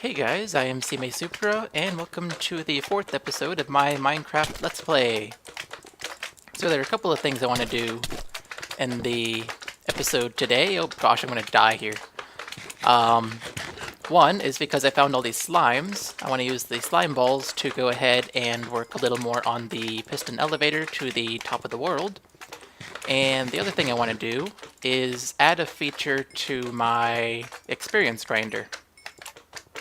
Hey guys, I am cmasupra, and welcome to the fourth episode of my Minecraft Let's Play. So there are a couple of things I want to do in the episode today. Oh gosh, I'm going to die here. One is because I found all these slimes. I want to use the slime balls to go ahead and work a little more on the piston elevator to the top of the world. And the other thing I want to do is add a feature to my experience grinder,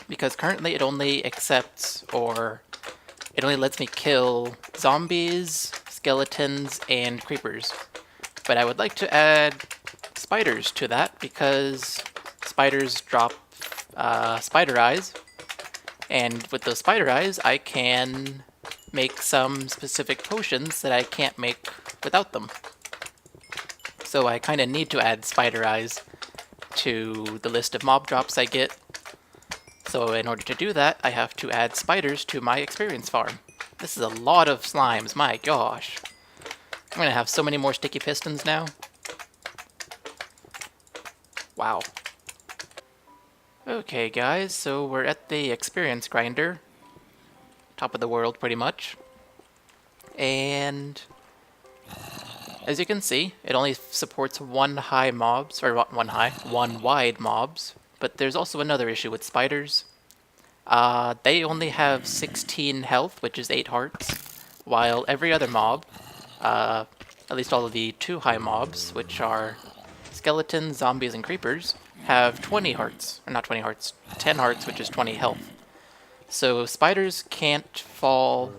because currently it only accepts, or it only lets me kill zombies, skeletons, and creepers. But I would like to add spiders to that, because spiders drop spider eyes, and with those spider eyes I can make some specific potions that I can't make without them. So I kind of need to add spider eyes to the list of mob drops I get. So in order to do that, I have to add spiders to my experience farm. This is a lot of slimes, my gosh. I'm gonna have so many more sticky pistons now. Wow. Okay guys, so we're at the experience grinder. Top of the world pretty much. And as you can see, it only supports one wide mobs, but there's also another issue with spiders. They only have 16 health, which is 8 hearts, while every other mob, at least all of the 2 high mobs, which are skeletons, zombies, and creepers, have 20 hearts. Or not 20 hearts, 10 hearts, which is 20 health. So spiders can't fall...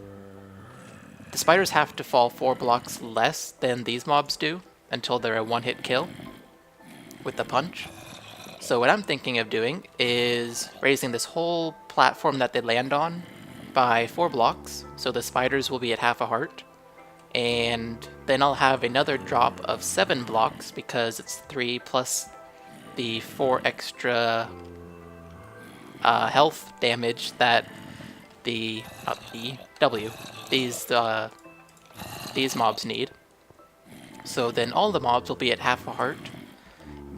The spiders have to fall 4 blocks less than these mobs do until they're a one-hit kill with the punch. So what I'm thinking of doing is raising this whole platform that they land on by 4 blocks, so the spiders will be at half a heart. And then I'll have another drop of 7 blocks, because it's 3 plus the 4 extra health damage that these mobs need. So then all the mobs will be at half a heart,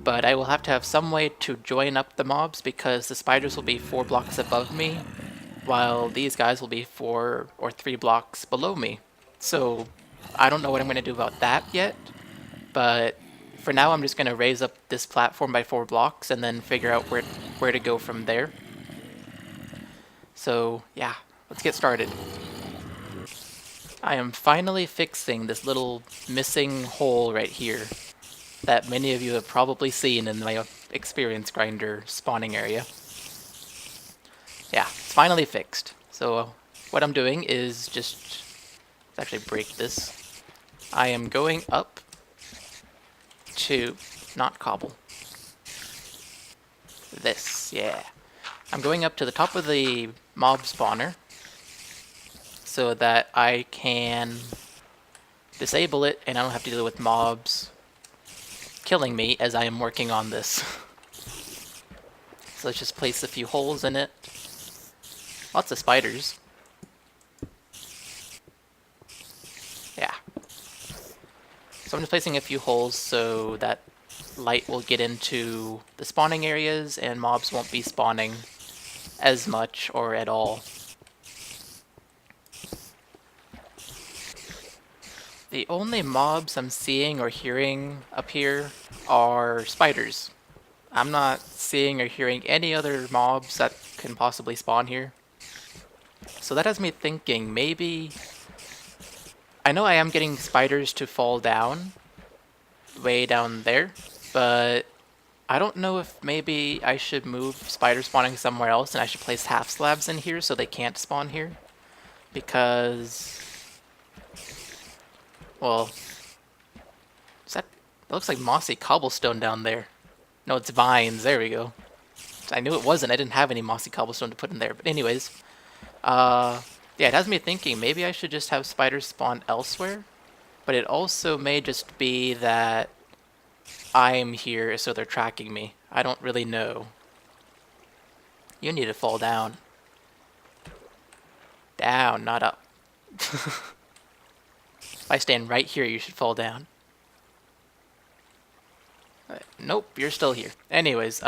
but I will have to have some way to join up the mobs, because the spiders will be 4 blocks above me, while these guys will be 4 or 3 blocks below me. So I don't know what I'm going to do about that yet, but for now I'm just going to raise up this platform by 4 blocks and then figure out where to go from there. So yeah, let's get started. I am finally fixing this little missing hole right here that many of you have probably seen in my experience grinder spawning area. Yeah, it's finally fixed. So what I'm doing is let's actually break this. I am going up to, not cobble, this, yeah. I'm going up to the top of the mob spawner so that I can disable it and I don't have to deal with mobs killing me as I am working on this. So let's just place a few holes in it. Lots of spiders. Yeah. So I'm just placing a few holes so that light will get into the spawning areas and mobs won't be spawning as much or at all. The only mobs I'm seeing or hearing up here are spiders. I'm not seeing or hearing any other mobs that can possibly spawn here. So that has me thinking, maybe... I know I am getting spiders to fall down, way down there, but I don't know if maybe I should move spider spawning somewhere else and I should place half slabs in here so they can't spawn here. Because... well, that looks like mossy cobblestone down there. No, it's vines. There we go. I knew it wasn't. I didn't have any mossy cobblestone to put in there. But anyways, yeah, it has me thinking maybe I should just have spiders spawn elsewhere. But it also may just be that I'm here, so they're tracking me. I don't really know. You need to fall down. Down, not up. If I stand right here, you should fall down. Nope, you're still here. Anyways,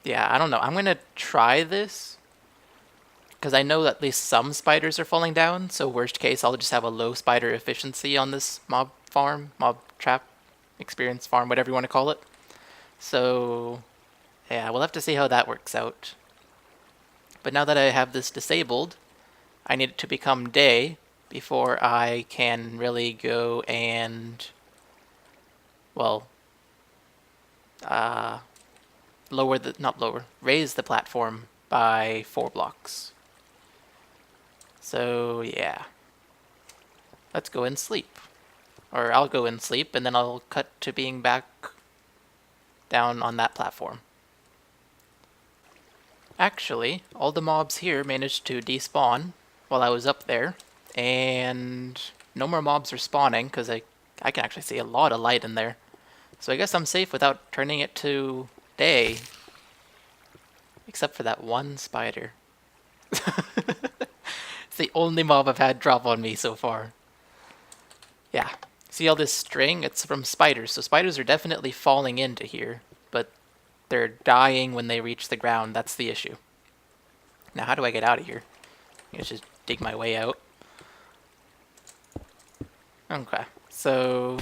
Yeah, I don't know. I'm gonna try this because I know that at least some spiders are falling down, so worst case, I'll just have a low spider efficiency on this mob farm, mob trap experience farm, whatever you want to call it. So, yeah, we'll have to see how that works out. But now that I have this disabled, I need it to become day before I can really go and, well, uh, raise the platform by 4 blocks. So, yeah. Let's go and sleep. Or I'll go and sleep, and then I'll cut to being back down on that platform. Actually, all the mobs here managed to despawn while I was up there, and no more mobs are spawning because I can actually see a lot of light in there. So I guess I'm safe without turning it to day, except for that one spider. It's the only mob I've had drop on me so far. Yeah. See all this string? It's from spiders. So spiders are definitely falling into here, but they're dying when they reach the ground. That's the issue. Now, how do I get out of here? Let's just dig my way out. Okay. So,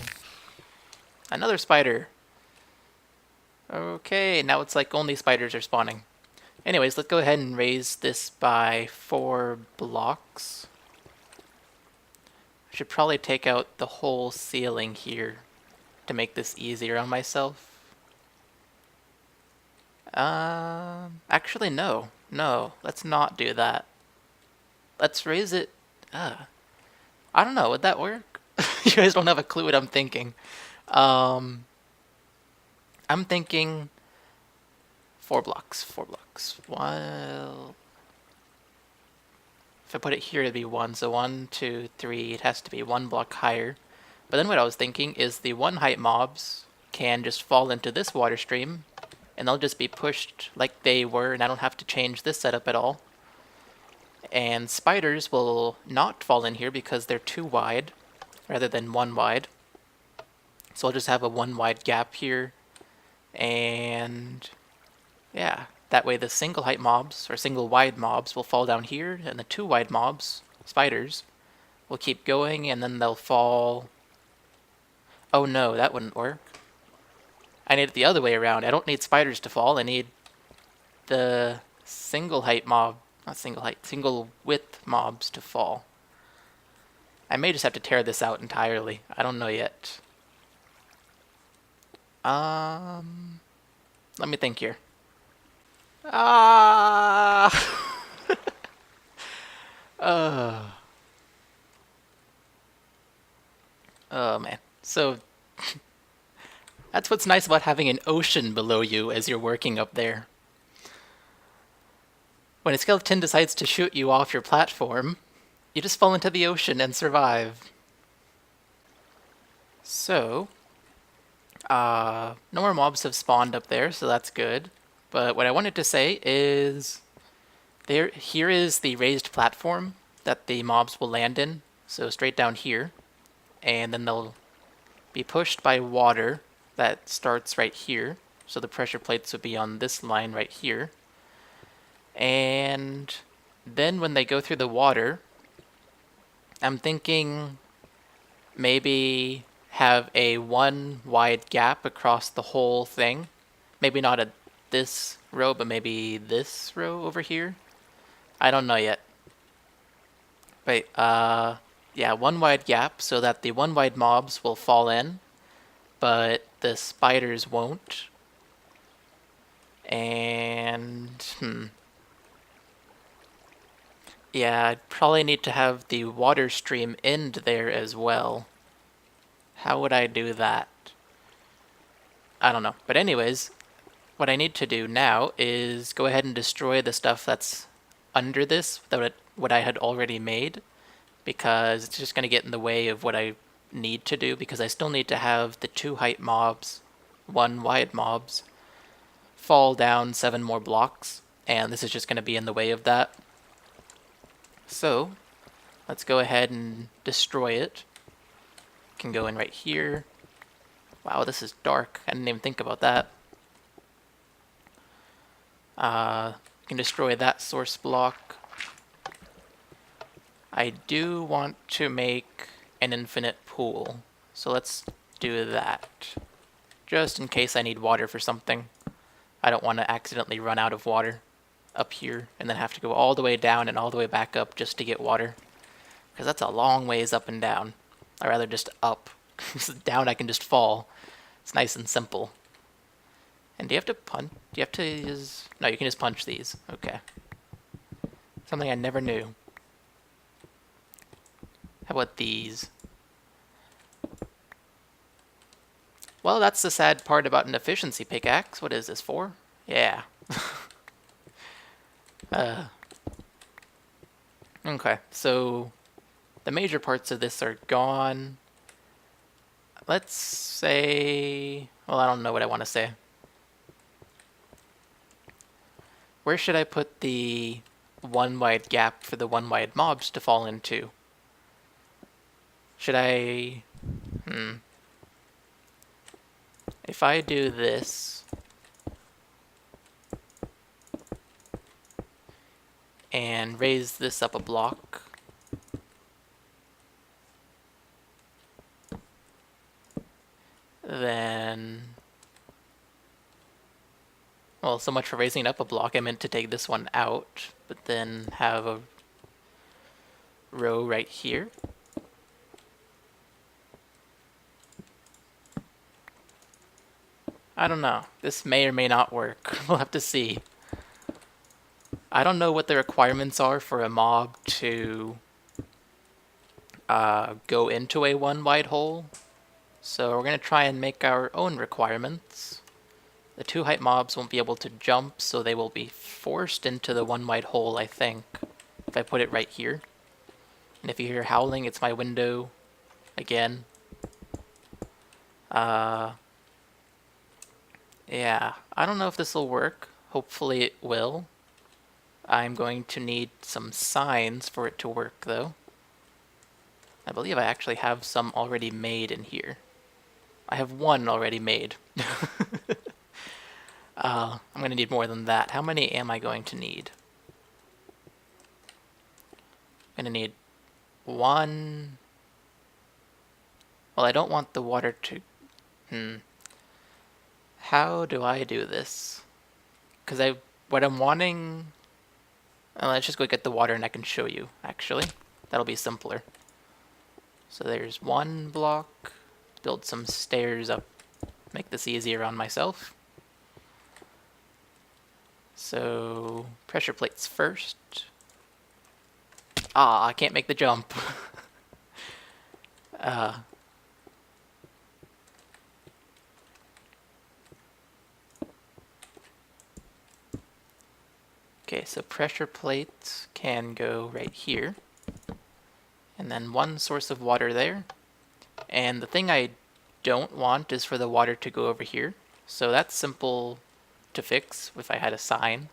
another spider. Okay, now it's like only spiders are spawning. Anyways, let's go ahead and raise this by 4 blocks. Should probably take out the whole ceiling here to make this easier on myself. Actually, no. No, let's not do that. Let's raise it. I don't know, would that work? You guys don't have a clue what I'm thinking. I'm thinking 4 blocks. 4 blocks. Well, if I put it here, it'd be 1. So 1, 2, 3. It has to be 1 block higher. But then what I was thinking is the 1 height mobs can just fall into this water stream, and they'll just be pushed like they were, and I don't have to change this setup at all. And spiders will not fall in here because they're 2 wide rather than 1 wide. So I'll just have a 1 wide gap here, and yeah, that way the single height mobs or single wide mobs will fall down here, and the 2 wide mobs, spiders, will keep going, and then they'll fall. Oh no, that wouldn't work. I need it the other way around. I don't need spiders to fall. I need the single height mob, not single height, single width mobs to fall. I may just have to tear this out entirely. I don't know yet. Let me think here. Ah. Oh man. So that's what's nice about having an ocean below you as you're working up there. When a skeleton decides to shoot you off your platform, you just fall into the ocean and survive. So, no more mobs have spawned up there, so that's good. But what I wanted to say is, here is the raised platform that the mobs will land in. So straight down here, and then they'll be pushed by water that starts right here. So the pressure plates would be on this line right here. And then when they go through the water, I'm thinking maybe have a 1 wide gap across the whole thing. Maybe not at this row, but maybe this row over here. I don't know yet. But, yeah, 1 wide gap so that the 1 wide mobs will fall in, but the spiders won't. And, yeah, I'd probably need to have the water stream end there as well. How would I do that? I don't know. But anyways, what I need to do now is go ahead and destroy the stuff that's under this, what I had already made, because it's just going to get in the way of what I need to do, because I still need to have the 2 height mobs, 1 wide mobs, fall down 7 more blocks, and this is just going to be in the way of that. So, let's go ahead and destroy it. Can go in right here. Wow, this is dark. I didn't even think about that. You can destroy that source block. I do want to make an infinite pool, so let's do that. Just in case I need water for something. I don't want to accidentally run out of water up here and then have to go all the way down and all the way back up just to get water. Because that's a long ways up and down. I'd rather just up. Down I can just fall. It's nice and simple. And do you have to punch? Do you have to use... No, you can just punch these. Okay. Something I never knew. How about these? Well, that's the sad part about an efficiency pickaxe. What is this for? Yeah. Okay, so the major parts of this are gone. Let's say... Well, I don't know what I want to say. Where should I put the one wide gap for the one wide mobs to fall into? Should I... If I do this... and raise this up a block... then... Well, so much for raising it up a block. I meant to take this one out, but then have a row right here. I don't know. This may or may not work. We'll have to see. I don't know what the requirements are for a mob to go into a one wide hole. So we're going to try and make our own requirements. The 2 height mobs won't be able to jump, so they will be forced into the one wide hole, I think, if I put it right here. And if you hear howling, it's my window again. Yeah, I don't know if this will work. Hopefully it will. I'm going to need some signs for it to work, though. I believe I actually have some already made in here. I have one already made. I'm going to need more than that. How many am I going to need? I'm going to need 1... Well, I don't want the water to... How do I do this? Because what I'm wanting... let's just go get the water and I can show you, actually. That'll be simpler. So there's 1 block. Build some stairs up. Make this easier on myself. So, pressure plates first. Ah, I can't make the jump. Okay, so pressure plates can go right here. And then 1 source of water there. And the thing I don't want is for the water to go over here. So that's simple to fix if I had a sign.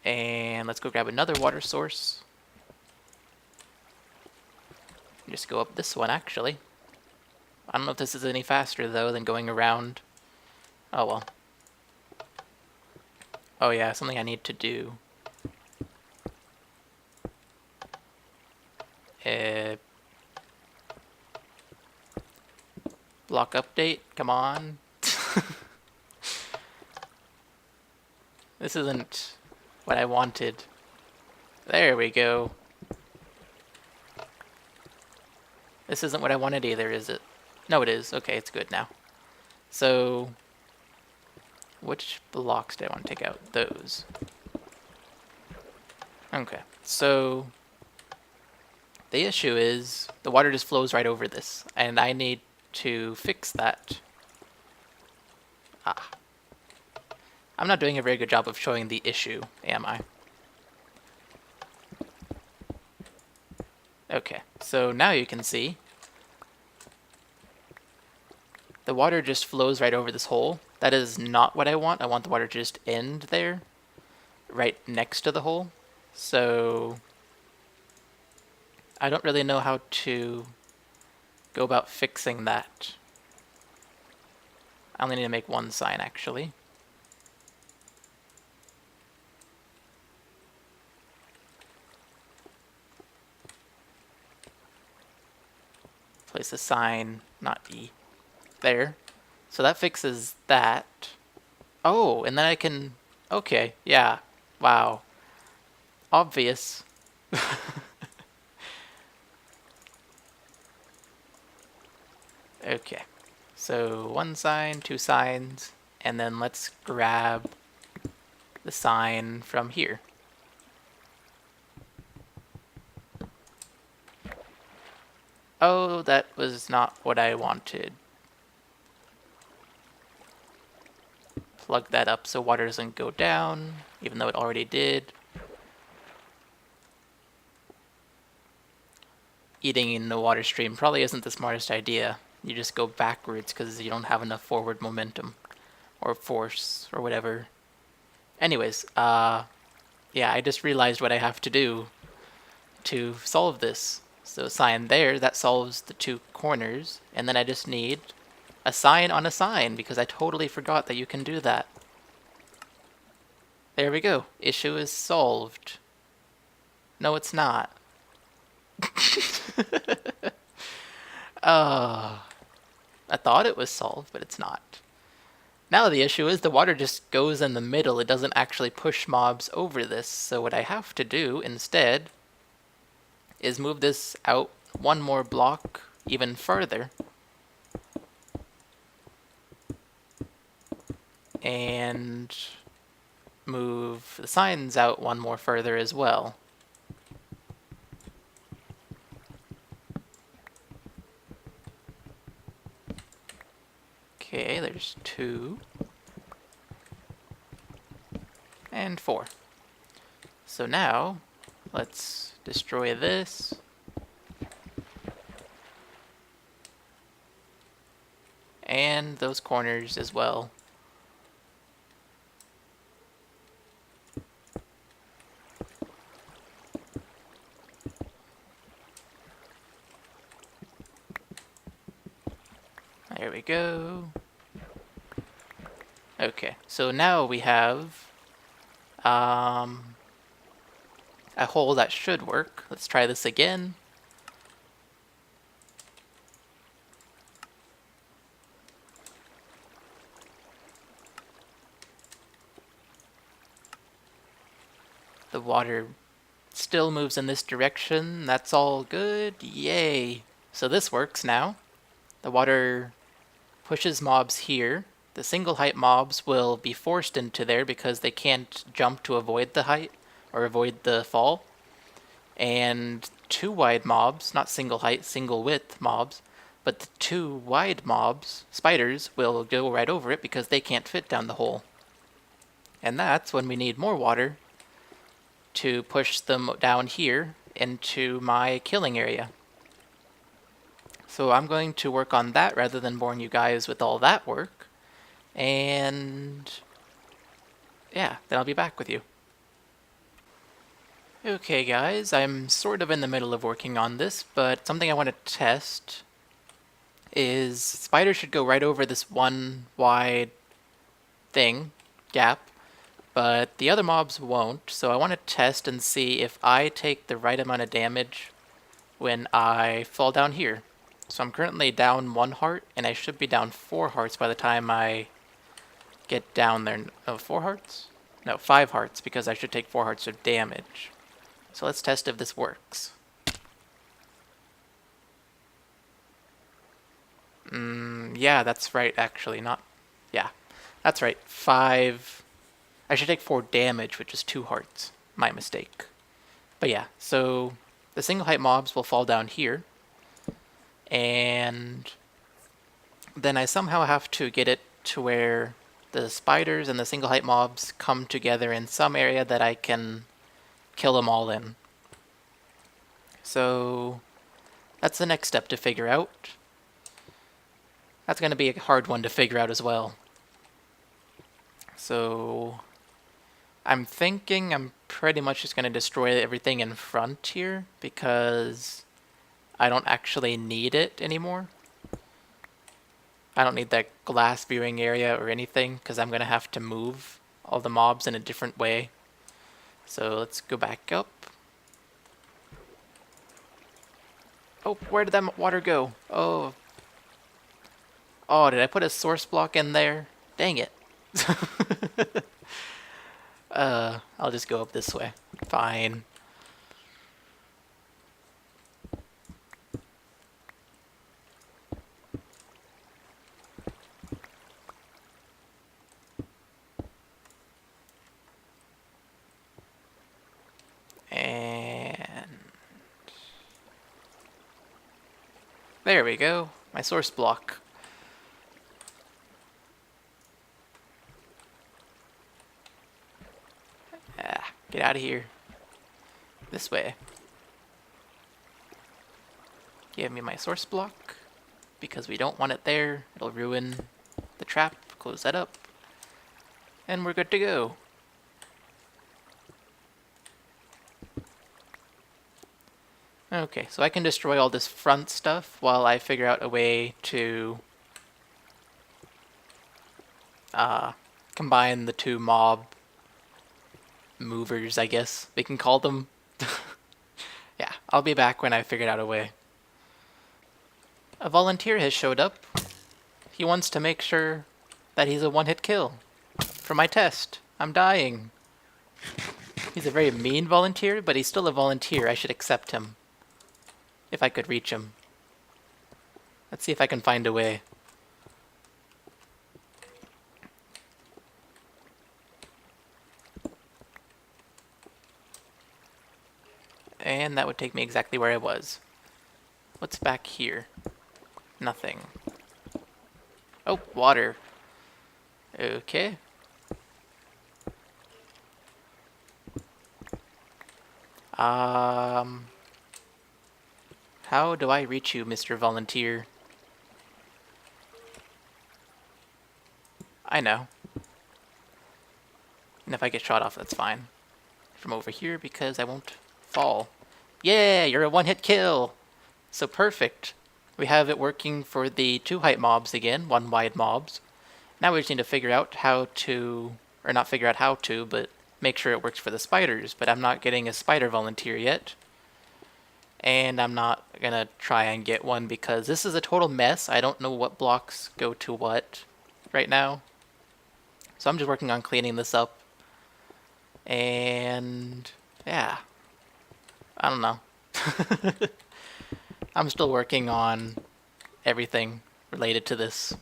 And let's go grab another water source. Just go up this one, actually. I don't know if this is any faster, though, than going around. Oh, well. Oh, yeah, something I need to do. Block update, come on. This isn't what I wanted. There we go. This isn't what I wanted either, is it? No, it is. Okay, it's good now. So, which blocks do I want to take out? Those. Okay, so the issue is the water just flows right over this, and I need to fix that. Ah. I'm not doing a very good job of showing the issue, am I? Okay, so now you can see the water just flows right over this hole. That is not what I want. I want the water to just end there, right next to the hole. So I don't really know how to go about fixing that. I only need to make 1 sign, actually. this is sign, not E. There. So that fixes that. Oh, and then I can... Okay, yeah. Wow. Obvious. Okay. So one sign, two signs, and then let's grab the sign from here. Oh, that was not what I wanted. Plug that up so water doesn't go down, even though it already did. Eating in the water stream probably isn't the smartest idea. You just go backwards because you don't have enough forward momentum or force or whatever. Anyways, yeah, I just realized what I have to do to solve this. So sign there, that solves the two corners, and then I just need a sign on a sign because I totally forgot that you can do that. There we go. Issue is solved. No, it's not. I thought it was solved, but it's not. Now the issue is the water just goes in the middle. It doesn't actually push mobs over this. So what I have to do instead is move this out one more block even further. And move the signs out one more further as well. Okay, there's 2. And 4. So now, let's destroy this. And those corners as well. There we go. Okay, so now we have a hole that should work. Let's try this again. The water still moves in this direction. That's all good. Yay. So this works now. The water pushes mobs here. The single height mobs will be forced into there because they can't jump to avoid the height or avoid the fall. And 2 wide mobs, not single height, single width mobs, but the 2 wide mobs, spiders, will go right over it because they can't fit down the hole. And that's when we need more water to push them down here into my killing area. So I'm going to work on that rather than boring you guys with all that work. And yeah, then I'll be back with you. Okay guys, I'm sort of in the middle of working on this, but something I want to test is spiders should go right over this one wide thing, gap, but the other mobs won't, so I want to test and see if I take the right amount of damage when I fall down here. So I'm currently down 1 heart, and I should be down 4 hearts by the time I get down there. No, 4 hearts? No, 5 hearts, because I should take 4 hearts of damage. So let's test if this works. Yeah, that's right, actually, not... Yeah, that's right, 5... I should take 4 damage, which is 2 hearts. My mistake. But yeah, so the single height mobs will fall down here. And then I somehow have to get it to where the spiders and the single height mobs come together in some area that I can kill them all in. So that's the next step to figure out. That's going to be a hard one to figure out as well. So I'm thinking I'm pretty much just going to destroy everything in front here because I don't actually need it anymore. I don't need that glass viewing area or anything because I'm going to have to move all the mobs in a different way. So let's go back up. Oh, where did that water go? Oh. Oh, did I put a source block in there? Dang it. I'll just go up this way. Fine. And there we go. My source block. Ah, get out of here. This way. Give me my source block, because we don't want it there. It'll ruin the trap. Close that up. And we're good to go. Okay, so I can destroy all this front stuff while I figure out a way to combine the two mob movers, I guess we can call them. Yeah, I'll be back when I figured out a way. A volunteer has showed up. He wants to make sure that he's a one-hit kill. For my test, I'm dying. He's a very mean volunteer, but he's still a volunteer. I should accept him. If I could reach him. Let's see if I can find a way. And that would take me exactly where I was. What's back here? Nothing. Oh, water. Okay. How do I reach you, Mr. Volunteer? I know. And if I get shot off, that's fine. From over here, because I won't fall. Yeah, you're a one-hit kill! So perfect. We have it working for the 2 height mobs again, 1 wide mobs. Now we just need to figure out how to, or not figure out how to, but make sure it works for the spiders. But I'm not getting a spider volunteer yet. And I'm not gonna try and get one because this is a total mess. I don't know what blocks go to what right now. So I'm just working on cleaning this up. And yeah, I don't know. I'm still working on everything related to this.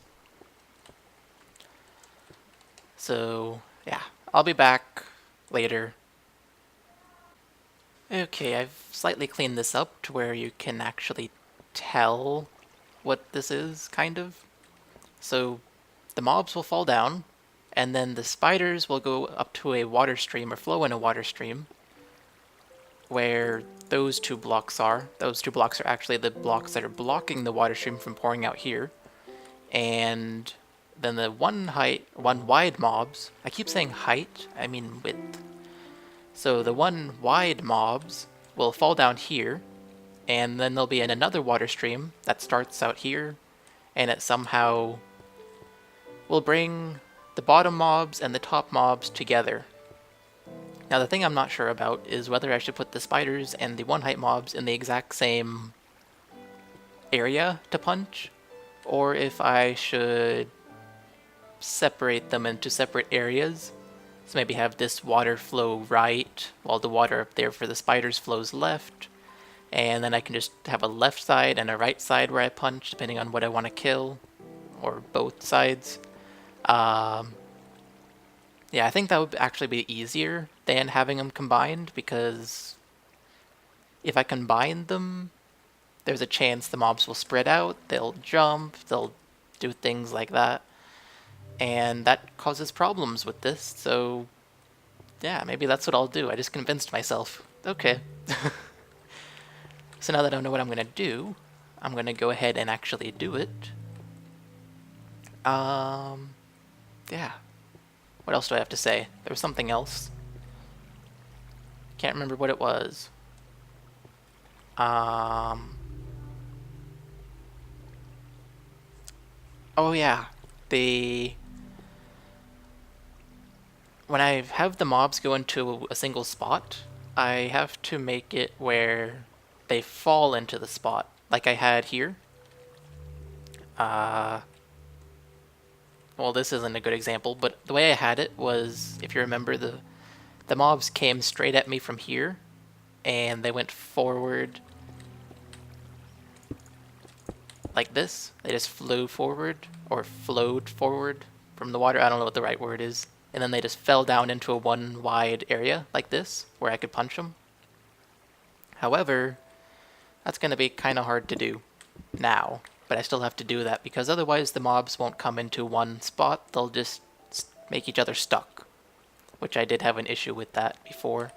So yeah, I'll be back later. Okay, I've slightly cleaned this up to where you can actually tell what this is, kind of. So the mobs will fall down, and then the spiders will go up to a water stream or flow in a water stream where those 2 blocks are. Those 2 blocks are actually the blocks that are blocking the water stream from pouring out here. And then the 1 wide mobs, I keep saying height, I mean width. So the 1 wide mobs will fall down here, and then they'll be in another water stream that starts out here, and it somehow will bring the bottom mobs and the top mobs together. Now the thing I'm not sure about is whether I should put the spiders and the 1 height mobs in the exact same area to punch, or if I should separate them into separate areas. So maybe have this water flow right, while the water up there for the spiders flows left. And then I can just have a left side and a right side where I punch, depending on what I want to kill. Or both sides. Yeah, I think that would actually be easier than having them combined, because if I combine them, there's a chance the mobs will spread out, they'll jump, they'll do things like that. And that causes problems with this, so yeah, maybe that's what I'll do. I just convinced myself. Okay. So now that I know what I'm going to do, I'm going to go ahead and actually do it. Yeah. What else do I have to say? There was something else. Can't remember what it was. Oh yeah. When I have the mobs go into a single spot, I have to make it where they fall into the spot. like I had here. Well, this isn't a good example, but the way I had it was, if you remember, the mobs came straight at me from here, and they went forward like this. They just flew forward, or flowed forward from the water. I don't know what the right word is. And then they just fell down into a one wide area like this, where I could punch them. However, that's going to be kind of hard to do now, but I still have to do that because otherwise the mobs won't come into one spot. They'll just make each other stuck, which I did have an issue with that before.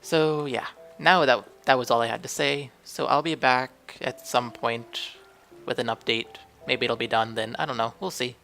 So yeah, now that was all I had to say. So I'll be back at some point with an update. Maybe it'll be done then. I don't know. We'll see.